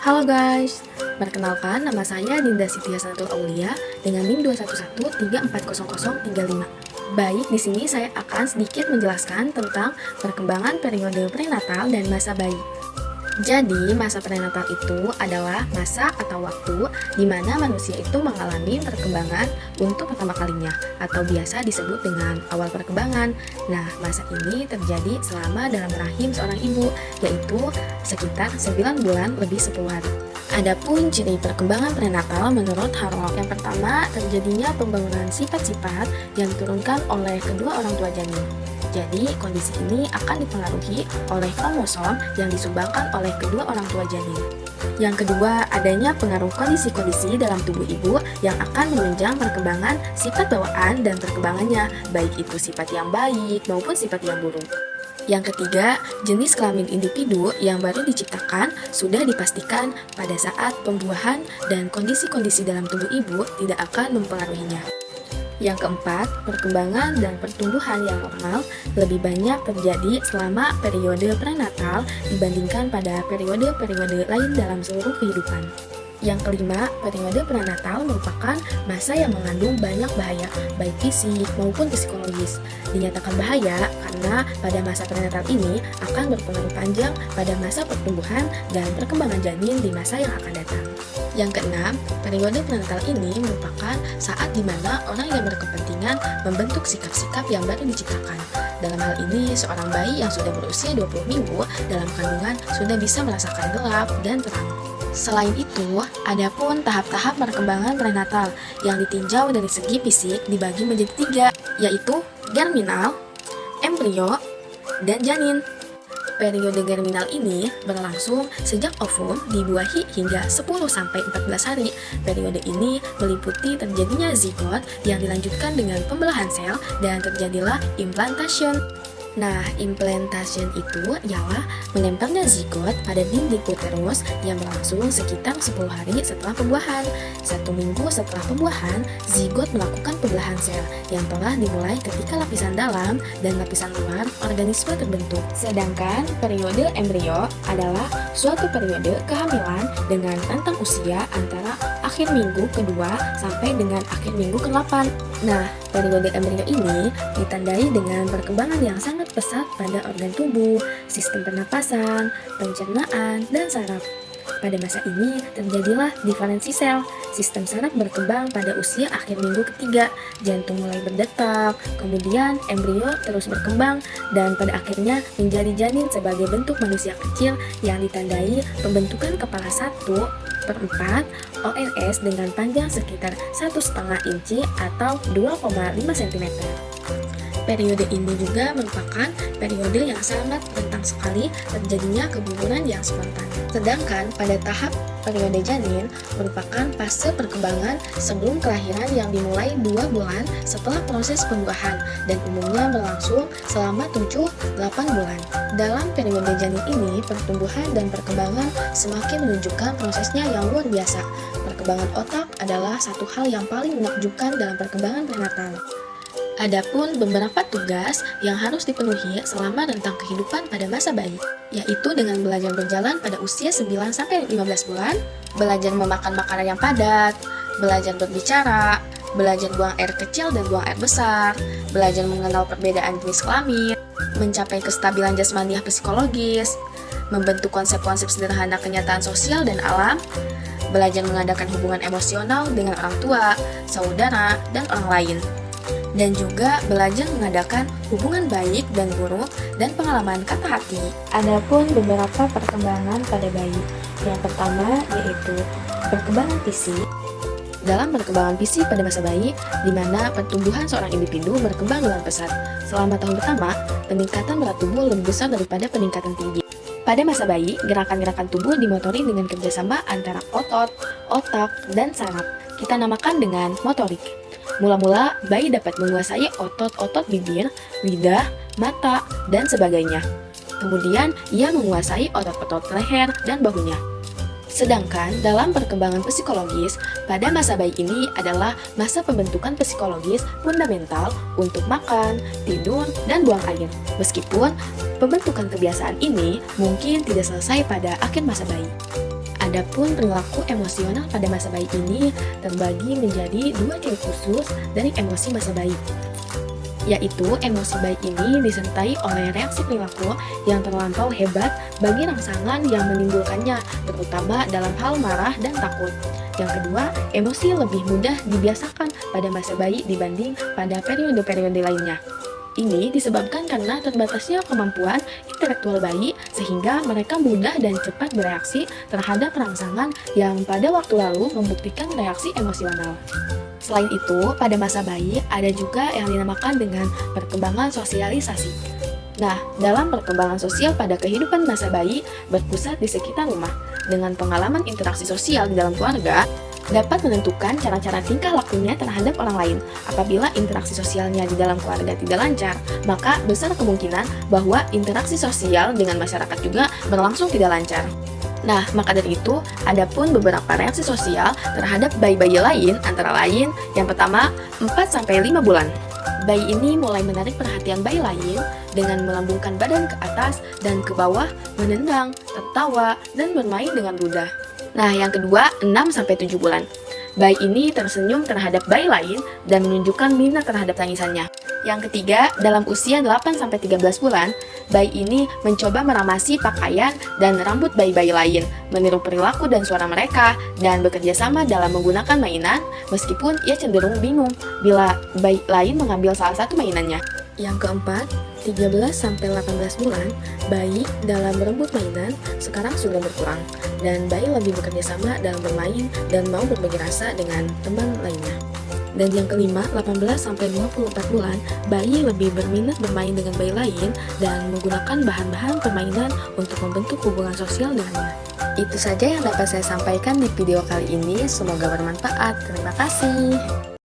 Halo guys, perkenalkan nama saya Dinda Siti Hasanatul Aulia dengan NIM 211340035. Baik, di sini saya akan sedikit menjelaskan tentang perkembangan periode prenatal dan masa bayi. Jadi, masa prenatal itu adalah masa atau waktu di mana manusia itu mengalami perkembangan untuk pertama kalinya, atau biasa disebut dengan awal perkembangan. Nah, masa ini terjadi selama dalam rahim seorang ibu, yaitu sekitar 9 bulan lebih 10 hari. Adapun ciri perkembangan prenatal menurut Harlock, yang pertama terjadinya pembangunan sifat-sifat yang diturunkan oleh kedua orang tua janin. Jadi, kondisi ini akan dipengaruhi oleh kromosom yang disumbangkan oleh kedua orang tua janin. Yang kedua, adanya pengaruh kondisi-kondisi dalam tubuh ibu yang akan menunjang perkembangan sifat bawaan dan perkembangannya, baik itu sifat yang baik maupun sifat yang buruk. Yang ketiga, jenis kelamin individu yang baru diciptakan sudah dipastikan pada saat pembuahan dan kondisi-kondisi dalam tubuh ibu tidak akan mempengaruhinya. Yang keempat, perkembangan dan pertumbuhan yang normal lebih banyak terjadi selama periode prenatal dibandingkan pada periode-periode lain dalam seluruh kehidupan. Yang kelima, periode prenatal merupakan masa yang mengandung banyak bahaya, baik fisik maupun psikologis. Dinyatakan bahaya karena pada masa prenatal ini akan berpengaruh panjang pada masa pertumbuhan dan perkembangan janin di masa yang akan datang. Yang keenam, periode prenatal ini merupakan saat di mana orang yang berkepentingan membentuk sikap-sikap yang baru diciptakan. Dalam hal ini, seorang bayi yang sudah berusia 20 minggu dalam kandungan sudah bisa merasakan gelap dan terang. Selain itu, ada pun tahap-tahap perkembangan prenatal yang ditinjau dari segi fisik dibagi menjadi 3, yaitu germinal, embrio, dan janin. Periode germinal ini berlangsung sejak ovum dibuahi hingga 10-14 hari. Periode ini meliputi terjadinya zigot yang dilanjutkan dengan pembelahan sel dan terjadilah implantation. Nah, implantation itu ialah menempelnya zigot pada dinding uterus yang berlangsung sekitar 10 hari setelah pembuahan. 1 minggu setelah pembuahan, zigot melakukan pembelahan sel yang telah dimulai ketika lapisan dalam dan lapisan luar organisme terbentuk. Sedangkan periode embrio adalah suatu periode kehamilan dengan rentang usia antara akhir minggu kedua sampai dengan akhir minggu ke-8. Nah, periode embrio ini ditandai dengan perkembangan yang sangat pesat pada organ tubuh, sistem pernapasan, pencernaan, dan saraf. Pada masa ini terjadilah diferensi sel. Sistem saraf berkembang pada usia akhir minggu ketiga, jantung mulai berdetak, kemudian embrio terus berkembang, dan pada akhirnya menjadi janin sebagai bentuk manusia kecil yang ditandai pembentukan kepala 1/4 ONS dengan panjang sekitar 1,5 inci atau 2,5 cm. Periode ini juga merupakan periode yang sangat rentan sekali terjadinya keguguran yang spontan. Sedangkan pada tahap periode janin merupakan fase perkembangan sebelum kelahiran yang dimulai 2 bulan setelah proses pembuahan dan umumnya berlangsung selama 7-8 bulan. Dalam periode janin ini, pertumbuhan dan perkembangan semakin menunjukkan prosesnya yang luar biasa. Perkembangan otak adalah satu hal yang paling menakjubkan dalam perkembangan prenatal. Adapun beberapa tugas yang harus dipenuhi selama rentang kehidupan pada masa bayi, yaitu dengan belajar berjalan pada usia 9-15 bulan, belajar memakan makanan yang padat, belajar berbicara, belajar buang air kecil dan buang air besar, belajar mengenal perbedaan jenis kelamin, mencapai kestabilan jasmaniah psikologis, membentuk konsep-konsep sederhana kenyataan sosial dan alam, belajar mengadakan hubungan emosional dengan orang tua, saudara, dan orang lain, dan juga belajar mengadakan hubungan baik dan buruk dan pengalaman kata hati. Adapun beberapa perkembangan pada bayi. Yang pertama yaitu perkembangan fisik. Dalam perkembangan fisik pada masa bayi, di mana pertumbuhan seorang individu berkembang dengan pesat. Selama tahun pertama, peningkatan berat tubuh lebih besar daripada peningkatan tinggi. Pada masa bayi, gerakan-gerakan tubuh dimotori dengan kerjasama antara otot, otak, dan saraf. Kita namakan dengan motorik. Mula-mula, bayi dapat menguasai otot-otot bibir, lidah, mata, dan sebagainya. Kemudian, ia menguasai otot-otot leher dan bahunya. Sedangkan dalam perkembangan psikologis, pada masa bayi ini adalah masa pembentukan psikologis fundamental untuk makan, tidur, dan buang air. Meskipun pembentukan kebiasaan ini mungkin tidak selesai pada akhir masa bayi. Adapun perilaku emosional pada masa bayi ini terbagi menjadi dua ciri khusus dari emosi masa bayi, yaitu emosi bayi ini disertai oleh reaksi perilaku yang terlampau hebat bagi rangsangan yang menimbulkannya, terutama dalam hal marah dan takut. Yang kedua, emosi lebih mudah dibiasakan pada masa bayi dibanding pada periode-periode lainnya. Ini disebabkan karena terbatasnya kemampuan intelektual bayi sehingga mereka mudah dan cepat bereaksi terhadap rangsangan yang pada waktu lalu membuktikan reaksi emosional. Selain itu, pada masa bayi ada juga yang dinamakan dengan perkembangan sosialisasi. Nah, dalam perkembangan sosial pada kehidupan masa bayi berpusat di sekitar rumah. Dengan pengalaman interaksi sosial di dalam keluarga, dapat menentukan cara-cara tingkah lakunya terhadap orang lain. Apabila interaksi sosialnya di dalam keluarga tidak lancar, maka besar kemungkinan bahwa interaksi sosial dengan masyarakat juga berlangsung tidak lancar. Nah, maka dari itu, ada pun beberapa reaksi sosial terhadap bayi-bayi lain, antara lain, yang pertama, 4-5 bulan. Bayi ini mulai menarik perhatian bayi lain dengan melambungkan badan ke atas dan ke bawah, menendang, tertawa, dan bermain dengan ludah. Nah, yang kedua, 6-7 bulan. Bayi ini tersenyum terhadap bayi lain dan menunjukkan minat terhadap tangisannya. Yang ketiga, dalam usia 8-13 bulan, bayi ini mencoba meramasi pakaian dan rambut bayi-bayi lain, meniru perilaku dan suara mereka, dan bekerja sama dalam menggunakan mainan, meskipun ia cenderung bingung bila bayi lain mengambil salah satu mainannya. Yang keempat, 13-18 bulan, bayi dalam berebut mainan sekarang sudah berkurang, dan bayi lebih bekerja sama dalam bermain dan mau berbagi rasa dengan teman lainnya. Dan yang kelima, 18-24 bulan, bayi lebih berminat bermain dengan bayi lain dan menggunakan bahan-bahan permainan untuk membentuk hubungan sosial dengannya. Itu saja yang dapat saya sampaikan di video kali ini, semoga bermanfaat. Terima kasih.